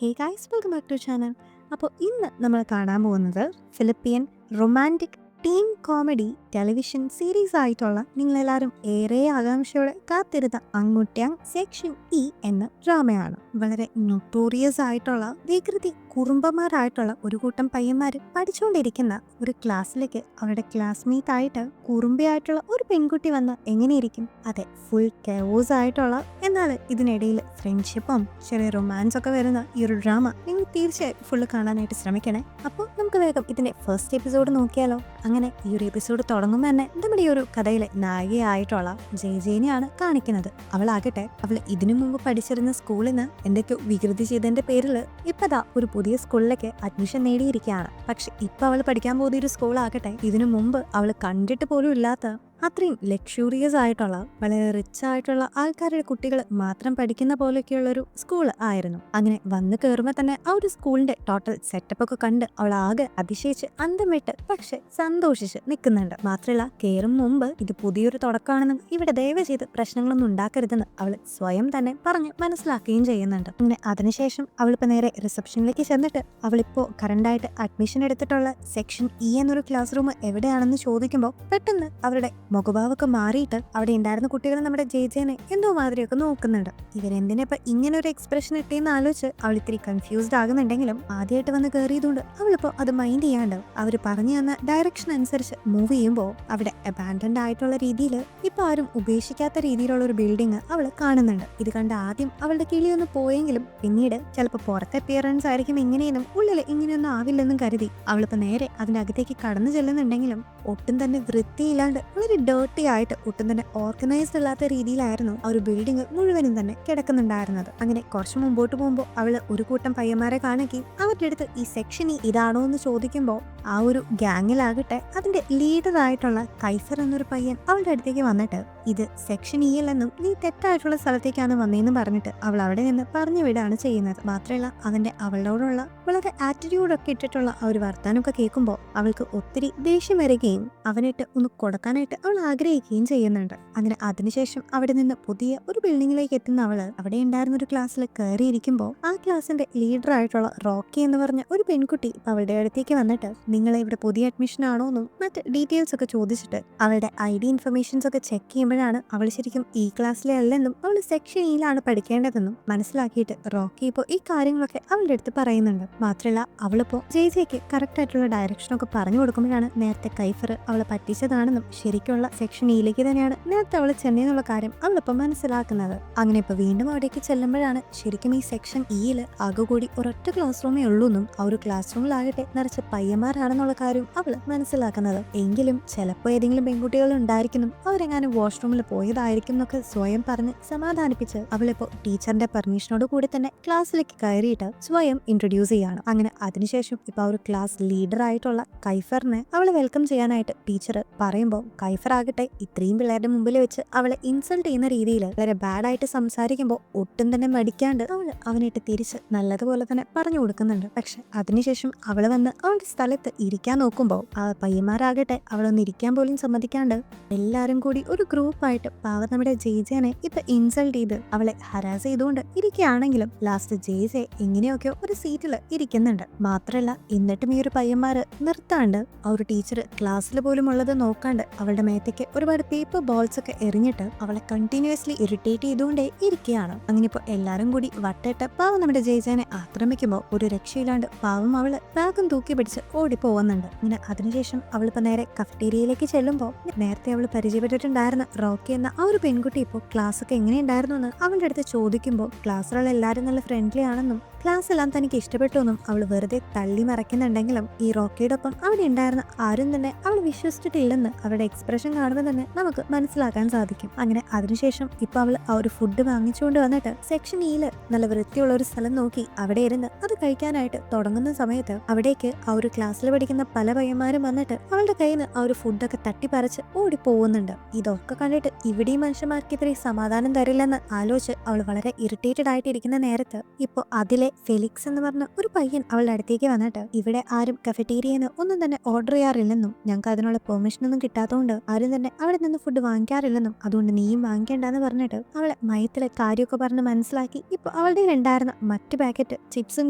Hey guys, welcome back to channel. അപ്പോൾ ഇന്ന് നമ്മൾ കാണാൻ പോകുന്നത് Philippine romantic teen comedy television series ആയിട്ടുള്ള നിങ്ങളെല്ലാവരും ഏറെ ആകാംക്ഷയോടെ കാത്തിരുന്ന അങ്ങുട്ട്യാങ് സെക്ഷൻ ഇ എന്ന ഡ്രാമയാണ്. വളരെ നൊട്ടോറിയസ് ആയിട്ടുള്ള വികൃതി കുറുമ്പന്മാരായിട്ടുള്ള ഒരു കൂട്ടം പയ്യന്മാർ പഠിച്ചുകൊണ്ടിരിക്കുന്ന ഒരു ക്ലാസ്സിലേക്ക് അവരുടെ ക്ലാസ്മേറ്റ് ആയിട്ട് കുറുമ്പിയായിട്ടുള്ള ഒരു പെൺകുട്ടി വന്ന് എങ്ങനെയിരിക്കും? അതെ, ഫുൾ കെയോസ് ആയിട്ടുള്ള, എന്നാൽ ഇതിനിടയിൽ ഫ്രണ്ട്ഷിപ്പും ചെറിയ റൊമാൻസ് ഒക്കെ വരുന്ന ഈ ഒരു ഡ്രാമ നിങ്ങൾ തീർച്ചയായും ഫുള്ള് കാണാനായിട്ട് ശ്രമിക്കണേ. അപ്പോൾ നമുക്ക് വേഗം ഇതിന്റെ ഫസ്റ്റ് എപ്പിസോഡ് നോക്കിയാലോ. അങ്ങനെ ഈ ഒരു എപ്പിസോഡ് തുടങ്ങുമ്പോൾ തന്നെ നമ്മുടെ ഈ ഒരു കഥയിലെ നായികയായിട്ടുള്ള ജെയ്ജേനെയാണ് കാണിക്കുന്നത്. അവളാകട്ടെ അവൾ ഇതിനു മുമ്പ് പഠിച്ചിരുന്ന സ്കൂളിൽ നിന്ന് എന്തൊക്കെയോ വികൃതി ചെയ്തതിന്റെ പേരിൽ ഇപ്പതാ ഒരു പുതിയ സ്കൂളിലേക്ക് അഡ്മിഷൻ നേടിയിരിക്കുകയാണ്. പക്ഷെ ഇപ്പൊ അവൾ പഠിക്കാൻ പോകുന്ന ഒരു സ്കൂളാകട്ടെ ഇതിനു മുമ്പ് അവൾ കണ്ടിട്ട് പോലും ഇല്ലാത്ത അത്രയും ലക്ഷൂറിയസ് ആയിട്ടുള്ള വളരെ റിച്ച് ആയിട്ടുള്ള ആൾക്കാരുടെ കുട്ടികൾ മാത്രം പഠിക്കുന്ന പോലെയൊക്കെയുള്ള ഒരു സ്കൂൾ ആയിരുന്നു. അങ്ങനെ വന്ന് കയറുമ്പോൾ തന്നെ ആ ഒരു സ്കൂളിന്റെ ടോട്ടൽ സെറ്റപ്പ് ഒക്കെ കണ്ട് അവൾ ആകെ അതിശയിച്ച് അന്തം വിട്ട് പക്ഷെ സന്തോഷിച്ച് നിൽക്കുന്നുണ്ട്. മാത്രമല്ല കയറും മുമ്പ് ഇത് പുതിയൊരു തുടക്കമാണെന്നും ഇവിടെ ദയവ് ചെയ്ത് പ്രശ്നങ്ങളൊന്നും ഉണ്ടാക്കരുതെന്ന് അവൾ സ്വയം തന്നെ പറഞ്ഞ് മനസ്സിലാക്കുകയും ചെയ്യുന്നുണ്ട്. അങ്ങനെ അതിനുശേഷം അവളിപ്പോ നേരെ റിസപ്ഷനിലേക്ക് ചെന്നിട്ട് അവളിപ്പോ കറണ്ടായിട്ട് അഡ്മിഷൻ എടുത്തിട്ടുള്ള സെക്ഷൻ ഇ എന്നൊരു ക്ലാസ് റൂം എവിടെയാണെന്ന് ചോദിക്കുമ്പോൾ പെട്ടെന്ന് അവരുടെ മുഖഭാവൊക്കെ മാറിയിട്ട് അവിടെ ഉണ്ടായിരുന്ന കുട്ടികൾ നമ്മുടെ ജെയ്ജേനെ എന്തോ മാതിരിയൊക്കെ നോക്കുന്നുണ്ട്. ഇവരെന്തിനിപ്പോ ഇങ്ങനെ ഒരു എക്സ്പ്രഷൻ ഇട്ടേന്ന് ആലോചിച്ച് അവൾ ഇത്തിരി കൺഫ്യൂസ്ഡ് ആകുന്നുണ്ടെങ്കിലും ആദ്യമായിട്ട് വന്ന് കയറിയതുകൊണ്ട് അവളിപ്പോ അത് മൈൻഡ് ചെയ്യാണ്ട് അവർ പറഞ്ഞു തന്ന ഡയറക്ഷൻ അനുസരിച്ച് മൂവ് ചെയ്യുമ്പോൾ അവിടെ അബാൻഡൻഡ് ആയിട്ടുള്ള രീതിയിൽ ഇപ്പൊ ആരും ഉപേക്ഷിക്കാത്ത രീതിയിലുള്ള ഒരു ബിൽഡിംഗ് അവൾ കാണുന്നുണ്ട്. ഇത് കണ്ട് ആദ്യം അവളുടെ കിളിയൊന്ന് പോയെങ്കിലും പിന്നീട് ചിലപ്പോൾ പുറത്തെ അപ്പിയറൻസ് ആയിരിക്കും ഇങ്ങനെയൊന്നും ഉള്ളിൽ ഇങ്ങനെയൊന്നും ആവില്ലെന്നും കരുതി അവളിപ്പോ നേരെ അതിന്റെ അകത്തേക്ക് കടന്നു ചെല്ലുന്നുണ്ടെങ്കിലും ഒട്ടും തന്നെ വൃത്തിയില്ലാണ്ട് വളരെ ഡേർട്ടി ആയിട്ട് ഒട്ടും തന്നെ ഓർഗനൈസ്ഡ് അല്ലാത്ത രീതിയിലായിരുന്നു ആ ഒരു ബിൽഡിംഗ് മുഴുവനും തന്നെ കിടക്കുന്നുണ്ടായിരുന്നത്. അങ്ങനെ കുറച്ച് മുമ്പോട്ട് പോകുമ്പോൾ അവള് ഒരു കൂട്ടം പയ്യന്മാരെ കാണുകയും അവരുടെ അടുത്ത് ഈ സെക്ഷൻ ഇതാണോ എന്ന് ചോദിക്കുമ്പോൾ ആ ഒരു ഗ്യാങ്ങിലാകട്ടെ അതിന്റെ ലീഡർ ആയിട്ടുള്ള കൈഫർ എന്നൊരു പയ്യൻ അവളുടെ അടുത്തേക്ക് വന്നിട്ട് ഇത് സെക്ഷൻ ഇ അല്ലെന്നും നീ തെറ്റായിട്ടുള്ള സ്ഥലത്തേക്കാണ് വന്നതെന്ന് പറഞ്ഞിട്ട് അവൾ അവിടെ നിന്ന് പറഞ്ഞു വിടുകയാണ് ചെയ്യുന്നത്. മാത്രമല്ല അവളോടുള്ള വളരെ ആറ്റിറ്റ്യൂഡൊക്കെ ഇട്ടിട്ടുള്ള ആ ഒരു വർത്താനമൊക്കെ കേൾക്കുമ്പോൾ അവൾക്ക് ഒത്തിരി ദേഷ്യം വരികയും അവനിട്ട് ഒന്ന് കൊടുക്കാനായിട്ട് അവൾ ആഗ്രഹിക്കുകയും ചെയ്യുന്നുണ്ട്. അങ്ങനെ അതിനുശേഷം അവിടെ നിന്ന് പുതിയ ഒരു ബിൽഡിങ്ങിലേക്ക് എത്തുന്ന അവള് അവിടെ ഉണ്ടായിരുന്ന ഒരു ക്ലാസ്സിൽ കയറിയിരിക്കുമ്പോൾ ആ ക്ലാസ്സിന്റെ ലീഡർ ആയിട്ടുള്ള റോക്കി എന്ന് പറഞ്ഞ ഒരു പെൺകുട്ടി അവളുടെ അടുത്തേക്ക് വന്നിട്ട് നിങ്ങളെ ഇവിടെ പുതിയ അഡ്മിഷൻ ആണോ എന്നും മറ്റ് ഡീറ്റെയിൽസ് ഒക്കെ ചോദിച്ചിട്ട് അവളുടെ ID ഇൻഫർമേഷൻസ് ഒക്കെ ചെക്ക് ചെയ്യുമ്പോഴാണ് അവൾ ശരിക്കും ഈ ക്ലാസ്സിലെ അല്ലെന്നും അവൾ സെക്ഷൻ ഇയിലാണ് പഠിക്കേണ്ടതെന്നും മനസ്സിലാക്കിയിട്ട് റോക്കി ഇപ്പോൾ ഈ കാര്യങ്ങളൊക്കെ അവളുടെ അടുത്ത് പറയുന്നുണ്ട്. മാത്രമല്ല അവളിപ്പോ ജെയ്ജേക്ക് കറക്റ്റ് ആയിട്ടുള്ള ഡയറക്ഷൻ ഒക്കെ പറഞ്ഞു കൊടുക്കുമ്പോഴാണ് നേരത്തെ കൈഫർ അവളെ പറ്റിച്ചതാണെന്നും ശരിക്കുള്ള സെക്ഷൻ ഇയിലേക്ക് തന്നെയാണ് നേരത്തെ അവൾ ചെന്നൈന്നുള്ള കാര്യം അവളിപ്പോൾ മനസ്സിലാക്കുന്നത്. അങ്ങനെ ഇപ്പൊ വീണ്ടും അവിടേക്ക് ചെല്ലുമ്പോഴാണ് ശരിക്കും ഈ സെക്ഷൻ ഇയിൽ ആകെ കൂടി ഒരൊറ്റ ക്ലാസ് റൂമേ ഉള്ളൂ എന്നും ആ ഒരു ക്ലാസ് റൂമിലാകട്ടെ നിറച്ച് പയ്യന്മാരാണെന്നുള്ള കാര്യം അവൾ മനസ്സിലാക്കുന്നത്. എങ്കിലും ചിലപ്പോൾ ഏതെങ്കിലും പെൺകുട്ടികൾ ഉണ്ടായിരിക്കുന്നു അവരെങ്ങാനും വാഷ്റൂമിൽ പോയതായിരിക്കും എന്നൊക്കെ സ്വയം പറഞ്ഞ് സമാധാനിപ്പിച്ച് അവളിപ്പോ ടീച്ചറിന്റെ പെർമിഷനോട് കൂടി തന്നെ ക്ലാസ്സിലേക്ക് കയറിയിട്ട് സ്വയം ഇൻട്രൊഡ്യൂസ് ചെയ്യാണ്. അങ്ങനെ അതിനുശേഷം ഇപ്പൊ ആ ഒരു ക്ലാസ് ലീഡർ ആയിട്ടുള്ള കൈഫറിനെ അവളെ വെൽക്കം ചെയ്യാനായിട്ട് ടീച്ചർ പറയുമ്പോൾ കൈഫർ ആകട്ടെ ഇത്രയും പിള്ളേരുടെ മുമ്പിൽ വെച്ച് അവളെ ഇൻസൾട്ട് ചെയ്യുന്ന രീതിയിൽ വളരെ ബാഡായിട്ട് സംസാരിക്കുമ്പോൾ ഒട്ടും തന്നെ മടിക്കാണ്ട് അവനിട്ട് തിരിച്ച് നല്ലതുപോലെ തന്നെ പറഞ്ഞു കൊടുക്കുന്നുണ്ട്. പക്ഷെ അതിനുശേഷം അവള് വന്ന് അവളുടെ സ്ഥലത്ത് ഇരിക്കാൻ നോക്കുമ്പോൾ ആ പയ്യന്മാരാകട്ടെ അവളൊന്ന് ഇരിക്കാൻ പോലും സമ്മതിക്കാണ്ട് എല്ലാരും കൂടി ഒരു ഗ്രൂപ്പായിട്ട് പാവം നമ്മുടെ ജെയ്ജേനെ ഇപ്പൊ ഇൻസൾട്ട് ചെയ്ത് അവളെ ഹരാസ് ചെയ്തുകൊണ്ട് ഇരിക്കുകയാണെങ്കിലും ലാസ്റ്റ് ജെയ്ജെ എങ്ങനെയൊക്കെയോ ഒരു സീറ്റിൽ ഇരിക്കുന്നുണ്ട്. മാത്രല്ല എന്നിട്ടും ഈ ഒരു പയ്യന്മാര് നിർത്താണ്ട് ആ ഒരു ടീച്ചർ ക്ലാസ്സിൽ പോലും ഉള്ളത് നോക്കാണ്ട് അവളുടെ മേത്തേക്ക് ഒരുപാട് പേപ്പർ ബോൾസ് ഒക്കെ എറിഞ്ഞിട്ട് അവളെ കണ്ടിന്യൂസ്ലി ഇറിറ്റേറ്റ് ചെയ്തുകൊണ്ടേ ഇരിക്കുകയാണ്. അങ്ങനെ ഇപ്പോൾ എല്ലാരും കൂടി വട്ടിട്ട് പാവം നമ്മുടെ ജെയ്ജേനെ ആക്രമിക്കുമ്പോൾ ഒരു രക്ഷയില്ലാണ്ട് പാവം അവള് ബാഗും തൂക്കി പിടിച്ച് ഓടിപ്പോകുന്നുണ്ട്. ഇങ്ങനെ അതിനുശേഷം അവളിപ്പോ നേരെ കഫറ്റേരിയയിലേക്ക് ചെല്ലുമ്പോൾ നേരത്തെ അവൾ പരിചയപ്പെട്ടിട്ടുണ്ടായിരുന്ന റോക്കി എന്ന ആ ഒരു പെൺകുട്ടി ഇപ്പോൾ ക്ലാസ് ഒക്കെ എങ്ങനെയുണ്ടായിരുന്നു എന്ന് അവളുടെ അടുത്ത് ചോദിക്കുമ്പോൾ ക്ലാസ്സിലുള്ള എല്ലാവരും നല്ല ഫ്രണ്ട്ലി ആണെന്നും ക്ലാസ് എല്ലാം തനിക്ക് ഇഷ്ടപ്പെട്ടു എന്നും അവൾ വെറുതെ തള്ളി മറയ്ക്കുന്നുണ്ടെങ്കിലും ഈ റോക്കിയുടെ ഒപ്പം അവിടെ ഉണ്ടായിരുന്ന ആരും തന്നെ അവൾ വിശ്വസിച്ചിട്ടില്ലെന്ന് അവരുടെ എക്സ്പ്രഷൻ കാണുമ്പോൾ തന്നെ നമുക്ക് മനസ്സിലാക്കാൻ സാധിക്കും. അങ്ങനെ അതിനുശേഷം ഇപ്പൊ അവൾ ആ ഒരു ഫുഡ് വാങ്ങിച്ചുകൊണ്ട് വന്നിട്ട് സെക്ഷൻ ഇയില് നല്ല വൃത്തിയുള്ള ഒരു സ്ഥലം നോക്കി അവിടെ ഇരുന്ന് അത് കഴിക്കാനായിട്ട് തുടങ്ങുന്ന സമയത്ത് അവിടേക്ക് ആ ഒരു ക്ലാസ്സിൽ പഠിക്കുന്ന പല പയ്യന്മാരും വന്നിട്ട് അവളുടെ കയ്യിൽ നിന്ന് ആ ഒരു ഫുഡൊക്കെ തട്ടിപ്പറിച്ച് ഓടി പോകുന്നുണ്ട്. ഇതൊക്കെ കണ്ടിട്ട് ഇവിടെയും മനുഷ്യന്മാർക്ക് ഇത്രയും സമാധാനം തരില്ലെന്ന് ആലോചിച്ച് അവൾ വളരെ ഇറിറ്റേറ്റഡ് ആയിട്ടിരിക്കുന്ന നേരത്ത് ഇപ്പോൾ അതിലെ അവിടെ ഫെലിക്സ് എന്ന് പറഞ്ഞ ഒരു പയ്യൻ അവളുടെ അടുത്തേക്ക് വന്നിട്ട് ഇവിടെ ആരും കഫറ്റീരിയന്ന് ഒന്നും തന്നെ ഓർഡർ ചെയ്യാറില്ലെന്നും ഞങ്ങൾക്ക് അതിനുള്ള പെർമിഷൻ ഒന്നും കിട്ടാത്തതുകൊണ്ട് ആരും തന്നെ അവിടെ നിന്ന് ഫുഡ് വാങ്ങിക്കാറില്ലെന്നും അതുകൊണ്ട് നീയും വാങ്ങിക്കേണ്ടെന്ന് പറഞ്ഞിട്ട് അവളെ മയത്തിലെ കാര്യമൊക്കെ പറഞ്ഞ് മനസ്സിലാക്കി ഇപ്പൊ അവളുടെ ഉണ്ടായിരുന്ന മറ്റു പാക്കറ്റ് ചിപ്സും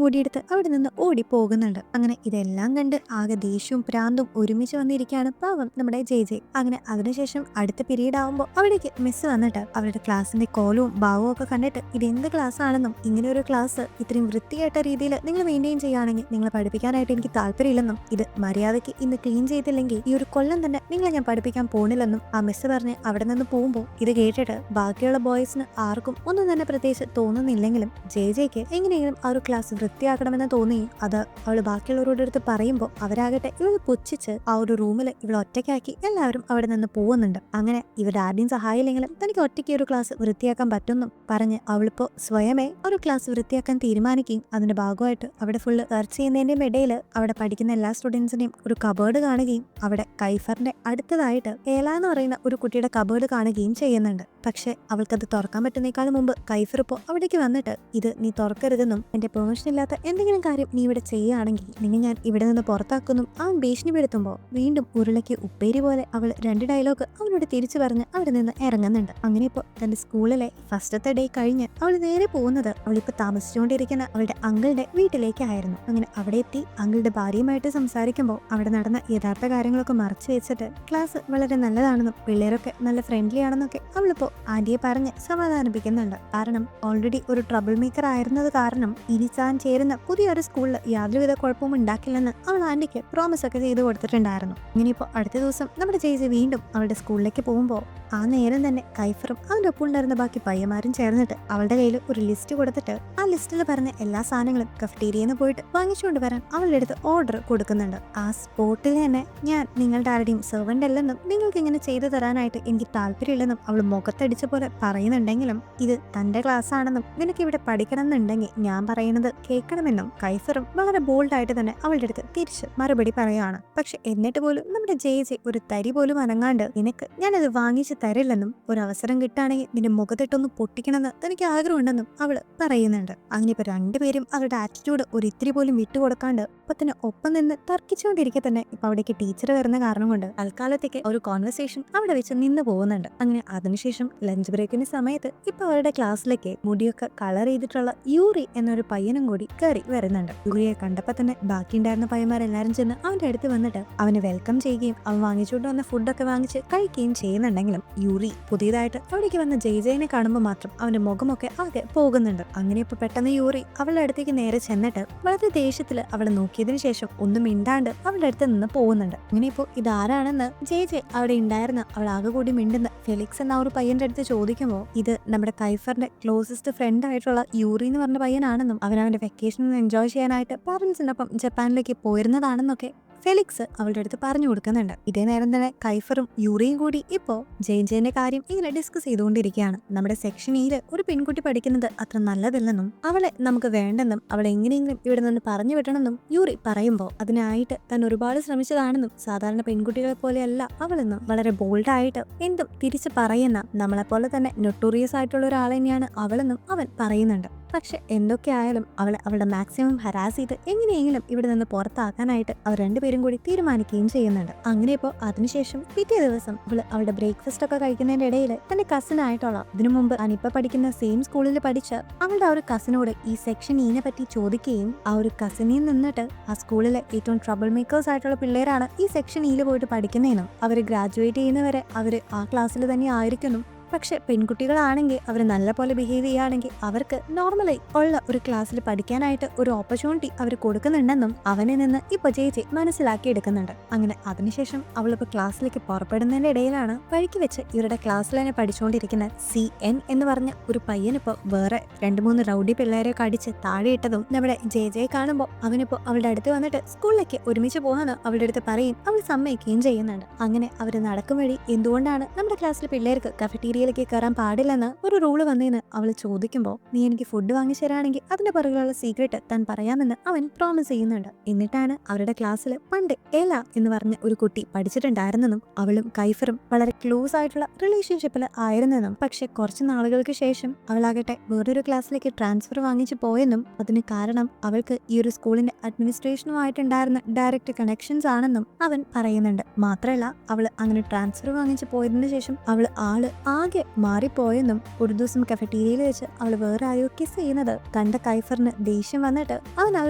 കൂടി എടുത്ത് അവിടെ നിന്ന് ഓടി പോകുന്നുണ്ട്. അങ്ങനെ ഇതെല്ലാം കണ്ട് ആകെ ദേഷ്യവും പ്രാന്തും ഒരുമിച്ച് വന്നിരിക്കുകയാണ് പാവം നമ്മുടെ ജെ. അങ്ങനെ അതിനുശേഷം അടുത്ത പീരീഡ് ആവുമ്പോൾ അവിടേക്ക് മിസ് വന്നിട്ട് അവരുടെ ക്ലാസ്സിന്റെ കോലവും ഭാവവും ഒക്കെ കണ്ടിട്ട് ഇതെന്ത് ക്ലാസ് ആണെന്നും ഇങ്ങനെ ഒരു ക്ലാസ് ഇത്രയും വൃത്തികെട്ട രീതിയിൽ നിങ്ങൾ മെയിൻറ്റെയിൻ ചെയ്യുകയാണെങ്കിൽ നിങ്ങളെ പഠിപ്പിക്കാനായിട്ട് എനിക്ക് താല്പര്യമില്ലെന്നും ഇത് മര്യാദയ്ക്ക് ഇന്ന് ക്ലീൻ ചെയ്തില്ലെങ്കിൽ ഈ ഒരു കൊല്ലം തന്നെ നിങ്ങളെ ഞാൻ പഠിപ്പിക്കാൻ പോണില്ലെന്നും ആ മിസ് പറഞ്ഞ് അവിടെ നിന്ന് പോകുമ്പോൾ ഇത് കേട്ടിട്ട് ബാക്കിയുള്ള ബോയ്സിന് ആർക്കും ഒന്നും തന്നെ പ്രത്യേകിച്ച് തോന്നുന്നില്ലെങ്കിലും ജെയ്ക്ക് എങ്ങനെയെങ്കിലും ആ ഒരു ക്ലാസ് വൃത്തിയാക്കണമെന്ന് തോന്നി അത് അവൾ ബാക്കിയുള്ളവരോട് അടുത്ത് പറയുമ്പോൾ അവരാകട്ടെ ഇവൾ പുച്ഛിച്ച് ആ ഒരു റൂമിൽ ഇവൾ ഒറ്റയ്ക്കാക്കി എല്ലാവരും അവിടെ നിന്ന് പോകുന്നുണ്ട്. അങ്ങനെ ഇവരുടെ ആരുടെയും സഹായമില്ലെങ്കിലും തനിക്ക് ഒറ്റയ്ക്ക് ഒരു ക്ലാസ് വൃത്തിയാക്കാൻ പറ്റുമെന്നും പറഞ്ഞ് അവളിപ്പോ സ്വയമേ ഒരു ക്ലാസ് വൃത്തിയാക്കാൻ തീരുമാനിക്കുകയും അതിന്റെ ഭാഗമായിട്ട് അവിടെ ഫുള്ള് സെർച്ച് ചെയ്യുന്നതിന്റെയും ഇടയിൽ അവിടെ പഠിക്കുന്ന എല്ലാ സ്റ്റുഡൻസിനെയും ഒരു കബേർഡ് കാണുകയും അവിടെ കൈഫറിന്റെ അടുത്തതായിട്ട് ഏല എന്ന് പറയുന്ന ഒരു കുട്ടിയുടെ കബേർഡ് കാണുകയും ചെയ്യുന്നുണ്ട്. പക്ഷെ അവൾക്കത് തുറക്കാൻ പറ്റുന്നേക്കാളും മുമ്പ് കൈഫർ ഇപ്പോൾ അവിടേക്ക് വന്നിട്ട് ഇത് നീ തുറക്കരുതെന്നും എന്റെ പെർമിഷൻ ഇല്ലാത്ത എന്തെങ്കിലും കാര്യം നീ ഇവിടെ ചെയ്യുകയാണെങ്കിൽ നിന്നെ ഞാൻ ഇവിടെ നിന്ന് പുറത്താക്കുന്നു അവൻ ഭീഷണിപ്പെടുത്തുമ്പോൾ വീണ്ടും ഉരുളയ്ക്ക് ഉപ്പേരി പോലെ അവൾ 2 ഡയലോഗ് അവനോട് തിരിച്ചു പറഞ്ഞ് അവിടെ നിന്ന് ഇറങ്ങുന്നുണ്ട്. അങ്ങനെ ഇപ്പോൾ തന്റെ സ്കൂളിലെ ഫസ്റ്റത്തെ ഡേ കഴിഞ്ഞ് അവൾ നേരെ പോകുന്നത് അവളിപ്പോൾ താമസിച്ചുകൊണ്ടിരിക്കുന്ന അവളുടെ അങ്കിളുടെ വീട്ടിലേക്കായിരുന്നു. അങ്ങനെ അവിടെ എത്തി അങ്കിളുടെ ഭാര്യയുമായിട്ട് സംസാരിക്കുമ്പോൾ അവിടെ നടന്ന യഥാർത്ഥ കാര്യങ്ങളൊക്കെ മറച്ചു വെച്ചിട്ട് ക്ലാസ് വളരെ നല്ലതാണെന്നും പിള്ളേരൊക്കെ നല്ല ഫ്രണ്ട്ലി ആണെന്നൊക്കെ അവളിപ്പോ ആന്റിയെ പറഞ്ഞ് സമാധാനിപ്പിക്കുന്നുണ്ട്. കാരണം ഓൾറെഡി ഒരു ട്രബിൾ മേക്കർ ആയിരുന്നത് കാരണം ഇനി താൻ ചേരുന്ന പുതിയൊരു സ്കൂളിൽ യാതൊരുവിധ കുഴപ്പവും ഉണ്ടാക്കില്ലെന്ന് അവൾ ആന്റിക്ക് പ്രോമിസ് ഒക്കെ ചെയ്ത് കൊടുത്തിട്ടുണ്ടായിരുന്നു. ഇങ്ങനെയിപ്പോ അടുത്ത ദിവസം നമ്മുടെ ചേച്ചി വീണ്ടും അവളുടെ സ്കൂളിലേക്ക് പോകുമ്പോൾ ആ നേരം തന്നെ കൈഫറും അവന്റെ ഒപ്പം ഉണ്ടായിരുന്ന ബാക്കി പയ്യന്മാരും ചേർന്നിട്ട് അവളുടെ കയ്യിൽ ഒരു ലിസ്റ്റ് കൊടുത്തിട്ട് ആ ലിസ്റ്റിൽ പറഞ്ഞ എല്ലാ സാധനങ്ങളും കഫറ്റീരിയന്ന് പോയിട്ട് വാങ്ങിച്ചുകൊണ്ട് വരാൻ അവളുടെ അടുത്ത് ഓർഡർ കൊടുക്കുന്നുണ്ട്. ആ സ്പോട്ടിൽ തന്നെ ഞാൻ നിങ്ങളുടെ ആരുടെയും സെർവന്റ് അല്ലെന്നും നിങ്ങൾക്ക് ഇങ്ങനെ ചെയ്തു തരാനായിട്ട് എനിക്ക് താല്പര്യമില്ലെന്നും അവൾ മുഖത്തടിച്ച പോലെ പറയുന്നുണ്ടെങ്കിലും ഇത് തന്റെ ക്ലാസ് ആണെന്നും നിനക്ക് ഇവിടെ പഠിക്കണം എന്നുണ്ടെങ്കിൽ ഞാൻ പറയുന്നത് കേൾക്കണമെന്നും കൈഫറും വളരെ ബോൾഡായിട്ട് തന്നെ അവളുടെ അടുത്ത് തിരിച്ച് മറുപടി പറയുകയാണ്. പക്ഷെ എന്നിട്ട് പോലും നമ്മുടെ ജെ ഒരു തരി പോലും അനങ്ങാണ്ട് നിനക്ക് ഞാനത് വാങ്ങിച്ച് തരില്ലെന്നും ഒരു അവസരം കിട്ടുകയാണെങ്കിൽ നിന്റെ മുഖത്തിട്ടൊന്ന് പൊട്ടിക്കണമെന്ന് തനിക്ക് ആഗ്രഹമുണ്ടെന്നും അവള് പറയുന്നുണ്ട്. അങ്ങനെ ഇപ്പൊ രണ്ടുപേരും അവരുടെ ആറ്റിറ്റ്യൂഡ് ഒരു ഇത്തിരി പോലും വിട്ടുകൊടുക്കാണ്ട് ഒപ്പത്തിന് ഒപ്പം നിന്ന് തർക്കിച്ചുകൊണ്ടിരിക്കെ തന്നെ ഇപ്പൊ അവിടേക്ക് ടീച്ചർ വരുന്ന കാരണം കൊണ്ട് തൽക്കാലത്തേക്ക് ഒരു കോൺവെർസേഷൻ അവിടെ വെച്ച് നിന്ന് പോകുന്നുണ്ട്. അങ്ങനെ അതിനുശേഷം ലഞ്ച് ബ്രേക്കിന് സമയത്ത് ഇപ്പൊ അവരുടെ ക്ലാസ്സിലേക്ക് മുടിയൊക്കെ കളർ ചെയ്തിട്ടുള്ള യൂറി എന്നൊരു പയ്യനും കൂടി കയറി വരുന്നുണ്ട്. യൂറിയെ കണ്ടപ്പോ തന്നെ ബാക്കിയുണ്ടായിരുന്ന പയ്യന്മാരെല്ലാരും ചെന്ന് അവന്റെ അടുത്ത് വന്നിട്ട് അവന് വെൽക്കം ചെയ്യുകയും അവൻ വാങ്ങിച്ചുകൊണ്ട് വന്ന ഫുഡൊക്കെ വാങ്ങിച്ച് കഴിക്കുകയും ചെയ്യുന്നുണ്ടെങ്കിലും യൂറി പുതിയതായിട്ട് അവിടേക്ക് വന്ന ജെയ്നെ കാണുമ്പോൾ മാത്രം അവന്റെ മുഖമൊക്കെ ആകെ പോകുന്നുണ്ട്. അങ്ങനെ ഇപ്പൊ പെട്ടെന്ന് യൂറി അവളുടെ അടുത്തേക്ക് നേരെ ചെന്നിട്ട് വളരെ ദേഷ്യത്തിൽ അവളെ നോക്കിയതിനു ശേഷം ഒന്നും മിണ്ടാണ്ട് അവളുടെ അടുത്ത് നിന്ന് പോകുന്നുണ്ട്. അങ്ങനെ ഇപ്പോ ഇതാരാണെന്ന് ജെ അവിടെ ഉണ്ടായിരുന്ന അവൾ ആകെ കൂടി മിണ്ടുന്ന ഫെലിക്സ് എന്ന ഒരു പയ്യന്റെ അടുത്ത് ചോദിക്കുമ്പോൾ ഇത് നമ്മുടെ കൈഫറിന്റെ ക്ലോസസ്റ്റ് ഫ്രണ്ട് ആയിട്ടുള്ള യൂറി എന്ന് പറഞ്ഞ പയ്യനാണെന്നും അവന്റെ വെക്കേഷൻ എൻജോയ് ചെയ്യാനായിട്ട് പാരന്റ്സിനൊപ്പം ജപ്പാനിലേക്ക് പോയിരുന്നതാണെന്നൊക്കെ ഫെലിക്സ് അവളുടെ അടുത്ത് പറഞ്ഞു കൊടുക്കുന്നുണ്ട്. ഇതേ നേരം തന്നെ കൈഫറും യൂറിയും കൂടി ഇപ്പോ ജെയിന്റെ കാര്യം ഇങ്ങനെ ഡിസ്കസ് ചെയ്തുകൊണ്ടിരിക്കുകയാണ്. നമ്മുടെ സെക്ഷൻ ഇയിൽ ഒരു പെൺകുട്ടി പഠിക്കുന്നത് അത്ര നല്ലതല്ലെന്നും അവളെ നമുക്ക് വേണ്ടെന്നും അവളെ എങ്ങനെയെങ്കിലും ഇവിടെ നിന്ന് പറഞ്ഞു വിടണമെന്നും യൂറി പറയുമ്പോൾ അതിനായിട്ട് താൻ ഒരുപാട് ശ്രമിച്ചതാണെന്നും സാധാരണ പെൺകുട്ടികളെ പോലെയല്ല അവളെന്നും വളരെ ബോൾഡായിട്ട് എന്തും തിരിച്ചു പറയുന്ന നമ്മളെപ്പോലെ തന്നെ നൊട്ടോറിയസ് ആയിട്ടുള്ള ഒരാൾ തന്നെയാണ് അവളെന്നും അവൻ പറയുന്നുണ്ട്. പക്ഷെ എന്തൊക്കെയായാലും അവളെ അവളുടെ മാക്സിമം ഹരാസ് ചെയ്ത് എങ്ങനെയെങ്കിലും ഇവിടെ നിന്ന് പുറത്താക്കാനായിട്ട് അവർ രണ്ടുപേരും കൂടി തീരുമാനിക്കുകയും ചെയ്യുന്നുണ്ട്. അങ്ങനെ ഇപ്പോൾ അതിനുശേഷം പിറ്റേ ദിവസം അവളുടെ ബ്രേക്ക്ഫാസ്റ്റ് ഒക്കെ കഴിക്കുന്നതിന്റെ ഇടയിൽ തന്റെ കസിൻ ആയിട്ടുള്ള ഇതിനു മുമ്പ് അനിപ്പ പഠിക്കുന്ന സെയിം സ്കൂളിൽ പഠിച്ച അവളുടെ ആ ഒരു കസിനോട് ഈ സെക്ഷൻ ഈനെ പറ്റി ചോദിക്കുകയും ആ ഒരു കസിനിൽ നിന്നിട്ട് ആ സ്കൂളിലെ ഏറ്റവും ട്രബിൾ മേക്കേഴ്സ് ആയിട്ടുള്ള പിള്ളേരാണ് ഈ സെക്ഷൻ ഈയിൽ പോയിട്ട് പഠിക്കുന്നതെന്നും അവർ ഗ്രാജുവേറ്റ് ചെയ്യുന്നവരെ അവർ ആ ക്ലാസ്സിൽ തന്നെ ആയിരിക്കുന്നു. പക്ഷെ പെൺകുട്ടികളാണെങ്കിൽ അവർ നല്ലപോലെ ബിഹേവ് ചെയ്യുകയാണെങ്കിൽ അവർക്ക് നോർമലി ഉള്ള ഒരു ക്ലാസ്സിൽ പഠിക്കാനായിട്ട് ഒരു ഓപ്പർച്യൂണിറ്റി അവർ കൊടുക്കുന്നുണ്ടെന്നും അവനെ നിന്ന് ഇപ്പൊ ചേച്ചി മനസ്സിലാക്കി എടുക്കുന്നുണ്ട്. അങ്ങനെ അതിനുശേഷം അവളിപ്പോ ക്ലാസ്സിലേക്ക് പുറപ്പെടുന്നതിന്റെ ഇടയിലാണ് വഴിക്ക് വെച്ച് ഇവരുടെ ക്ലാസ്സിൽ തന്നെ പഠിച്ചുകൊണ്ടിരിക്കുന്ന CN എന്ന് പറഞ്ഞ ഒരു പയ്യനിപ്പോ വേറെ 2-3 റൗഡി പിള്ളേരെ കടിച്ച് താഴെ ഇട്ടതും നമ്മുടെ ജെ കാണുമ്പോൾ അവനിപ്പോ അവളുടെ അടുത്ത് വന്നിട്ട് സ്കൂളിലേക്ക് ഒരുമിച്ച് പോകാന്ന് അവളുടെ അടുത്ത് പറയും അവൾ സമ്മതിക്കുകയും ചെയ്യുന്നുണ്ട്. അങ്ങനെ അവര് നടക്കും വഴി എന്തുകൊണ്ടാണ് നമ്മുടെ ക്ലാസ്സിലെ പിള്ളേർക്ക് കഫറ്റീരിയ കഫറ്റീരിയയിലേക്ക് കയറാൻ പാടില്ലെന്ന് ഒരു റൂള് വന്നേന്ന് അവൾ ചോദിക്കുമ്പോൾ നീ എനിക്ക് ഫുഡ് വാങ്ങിച്ചു തരാണെങ്കിൽ അതിന്റെ പുറകിലുള്ള സീക്രട്ട് താൻ പറയാമെന്ന് അവൻ പ്രോമിസ് ചെയ്യുന്നുണ്ട്. എന്നിട്ടാണ് അവരുടെ ക്ലാസ്സിൽ പണ്ട് എല എന്ന് പറഞ്ഞ ഒരു കുട്ടി പഠിച്ചിട്ടുണ്ടായിരുന്നെന്നും അവളും കൈഫറും വളരെ ക്ലോസ് ആയിട്ടുള്ള റിലേഷൻഷിപ്പിൽ ആയിരുന്നെന്നും പക്ഷെ കുറച്ച് നാളുകൾക്ക് ശേഷം അവളാകട്ടെ വേറൊരു ക്ലാസ്സിലേക്ക് ട്രാൻസ്ഫർ വാങ്ങിച്ചു പോയെന്നും അതിന് കാരണം അവൾക്ക് ഈ ഒരു സ്കൂളിന്റെ അഡ്മിനിസ്ട്രേഷനുമായിട്ടുണ്ടായിരുന്ന ഡയറക്റ്റ് കണക്ഷൻസ് ആണെന്നും അവൻ പറയുന്നുണ്ട്. മാത്രമല്ല അവള് അങ്ങനെ ട്രാൻസ്ഫർ വാങ്ങിച്ചു പോയതിനു ശേഷം അവള് ആള് ആകെ മാറിപ്പോയെന്നും ഒരു ദിവസം കഫറ്റീരിയയിൽ വെച്ച് അവൾ വേറെ ആരോ കിസ് ചെയ്യുന്നത് കണ്ട കൈഫറിന് ദേഷ്യം വന്നിട്ട് അവൻ ആ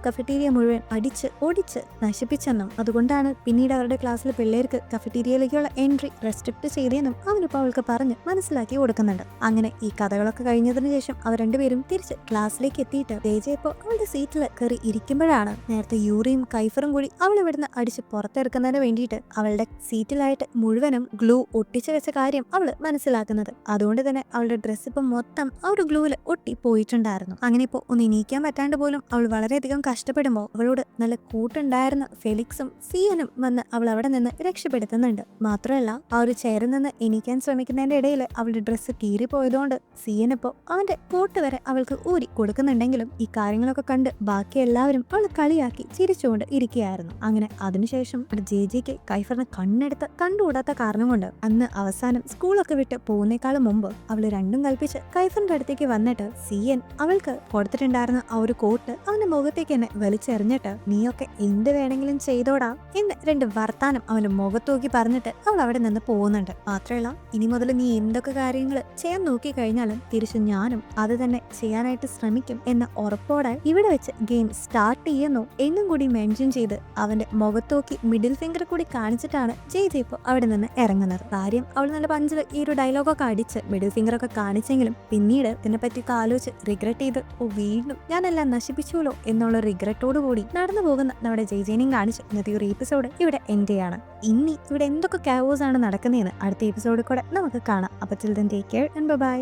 കഫറ്റീരിയ മുഴുവൻ അടിച്ച് ഓടിച്ച് നശിപ്പിച്ചെന്നും അതുകൊണ്ടാണ് പിന്നീട് അവരുടെ ക്ലാസ്സിലെ പിള്ളേർക്ക് കഫറ്റീരിയയിലേക്കുള്ള എൻട്രി റെസ്ട്രിക്ട് ചെയ്തെന്നും അവനിപ്പോൾ അവൾക്ക് പറഞ്ഞ് മനസ്സിലാക്കി കൊടുക്കുന്നുണ്ട്. അങ്ങനെ ഈ കഥകളൊക്കെ കഴിഞ്ഞതിന് ശേഷം അവർ രണ്ടുപേരും തിരിച്ച് ക്ലാസ്സിലേക്ക് എത്തിയിട്ട് ജെ ഇപ്പോൾ അവളുടെ സീറ്റിൽ കയറി ഇരിക്കുമ്പോഴാണ് നേരത്തെ യൂറിയും കൈഫറും കൂടി അവൾ ഇവിടുന്ന് അടിച്ച് പുറത്തിറക്കുന്നതിന് വേണ്ടിയിട്ട് അവളുടെ സീറ്റിലായിട്ട് മുഴുവനും ഗ്ലൂ ഒട്ടിച്ചു വെച്ച കാര്യം അവള് മനസ്സിലാക്കുന്നത്. അതുകൊണ്ട് തന്നെ അവളുടെ ഡ്രസ്സ് ഇപ്പം മൊത്തം ആ ഒരു ഗ്ലൂവിൽ ഒട്ടി പോയിട്ടുണ്ടായിരുന്നു. അങ്ങനെ ഇപ്പോൾ ഒന്ന് എണീക്കാൻ പറ്റാണ്ട് പോലും അവൾ വളരെയധികം കഷ്ടപ്പെടുമ്പോൾ അവളോട് നല്ല കൂട്ടുണ്ടായിരുന്ന ഫെലിക്സും സിയനും വന്ന് അവൾ അവിടെ നിന്ന് രക്ഷപ്പെടുത്തുന്നുണ്ട്. മാത്രമല്ല ആ ഒരു ചെയറിൽ നിന്ന് എണീക്കാൻ ശ്രമിക്കുന്നതിന്റെ ഇടയിൽ അവളുടെ ഡ്രസ്സ് കീറിപ്പോയതുകൊണ്ട് സിയനിപ്പോ അവന്റെ കോട്ട് വരെ അവൾക്ക് ഊരി കൊടുക്കുന്നുണ്ടെങ്കിലും ഈ കാര്യങ്ങളൊക്കെ കണ്ട് ബാക്കി എല്ലാവരും അവൾ കളിയാക്കി ചിരിച്ചുകൊണ്ട് ഇരിക്കുകയായിരുന്നു. അങ്ങനെ അതിനുശേഷം ജെജിക്ക് കൈഫറിനെ കണ്ണെടുത്ത് കണ്ടുകൂടാത്ത കാരണം കൊണ്ട് അന്ന് അവസാനം സ്കൂളൊക്കെ വിട്ട് പോകുന്നേക്കാളും മുമ്പ് അവള് രണ്ടും കൽപ്പിച്ച് കൈഫറിന്റെ അടുത്തേക്ക് വന്നിട്ട് സിയൻ അവൾക്ക് കൊടുത്തിട്ടുണ്ടായിരുന്ന ആ ഒരു കോട്ട് അവന്റെ മുഖത്തേക്ക് തന്നെ വലിച്ചെറിഞ്ഞിട്ട് നീയൊക്കെ എന്ത് വേണമെങ്കിലും ചെയ്തോടാ എന്ന് രണ്ട് വർത്താനം അവന്റെ മുഖത്ത് നോക്കി പറഞ്ഞിട്ട് അവൾ അവിടെ നിന്ന് പോകുന്നുണ്ട്. മാത്രമല്ല ഇനി മുതൽ നീ എന്തൊക്കെ കാര്യങ്ങൾ ചെയ്യാൻ നോക്കി കഴിഞ്ഞാലും തിരിച്ചു ഞാനും അത് തന്നെ ചെയ്യാനായിട്ട് ശ്രമിക്കും എന്ന ഉറപ്പോടെ ഇവിടെ വെച്ച് ഗെയിം സ്റ്റാർട്ട് ചെയ്യുന്നു എന്നും കൂടി മെൻഷൻ ചെയ്ത് അവന്റെ മുഖത്തോക്കി മിഡിൽ ഫിംഗർ കൂടി കാണിച്ചിട്ടാണ് ജെ ഇപ്പോൾ അവിടെ നിന്ന് ഇറങ്ങുന്നത്. കാര്യം അവൾ നല്ല പഞ്ചിൽ ഈ ഒരു ഡയലോഗൊക്കെ അടിച്ച് മിഡിൽ ഫിംഗർ ഒക്കെ കാണിച്ചെങ്കിലും പിന്നീട് ഇതിനെപ്പറ്റി ആലോചിച്ച് റിഗ്രറ്റ് ചെയ്ത് വീണ്ടും ഞാനെല്ലാം നശിപ്പിച്ചുല്ലോ എന്നുള്ള റിഗ്രറ്റോട് കൂടി നടന്നു പോകുന്ന നമ്മുടെ ജെയിനെയും കാണിച്ച് ഇന്നത്തെ ഒരു എപ്പിസോഡ് ഇവിടെ എൻഡ് ചെയ്യാണ്. ഇനി ഇവിടെ എന്തൊക്കെ ക്യാവോസ് ആണ് നടക്കുന്നതെന്ന് അടുത്ത എപ്പിസോഡിൽ കൂടെ നമുക്ക് കാണാം. അപ്പോൾ till then take care and by.